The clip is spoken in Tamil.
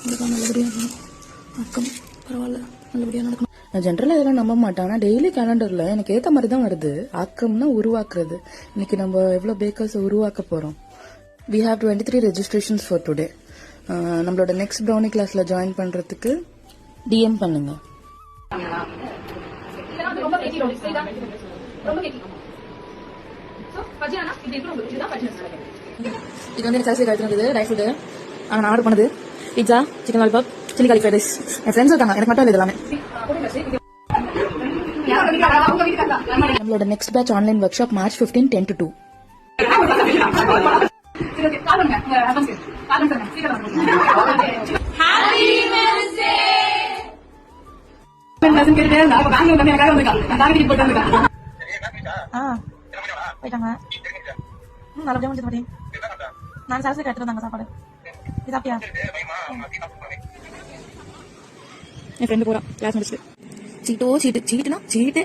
நல்லபடியாக இருக்கணும். அக்கம் பரவாயில்ல, நல்லபடியாக நடக்கணும். நான் ஜென்ரலாக இதெல்லாம் நம்ப மாட்டேன். ஆனால் டெய்லி கேலண்டரில் எனக்கு ஏற்ற மாதிரி தான் வருது. ஆக்கம்னா உருவாக்குறது. இன்னைக்கு நம்ம எவ்வளோ பேக்கர்ஸ் உருவாக்க போகிறோம். We have 23 registrations for today. நம்மளோட நெக்ஸ்ட் ப்ரௌனி கிளாஸ்ல ஜாயின் பண்றதுக்கு டிஎம் பண்ணுங்க. இது வந்து எனக்கு கழிச்சு ட்ரை ஃபுட். நான் ஆர்டர் பண்ணது pizza, chicken lollipop, chilli garlic fried rice. என் ஃப்ரெண்ட்ஸ் இருக்காங்க, எனக்கு மட்டும் இது எல்லாமே. நம்மளோட next batch online workshop March 15, 10 to 2. நல்லபடியா முடிஞ்சது பாட்டி. நான் சரஸ்வதி எடுத்துட்டு வந்தாங்க சாப்பாடு. இது சாப்பிட்டியா? என் ஃப்ரெண்டு போறா கிளாஸ் முடிச்சுட்டு. சீட்டுனா சீட்டு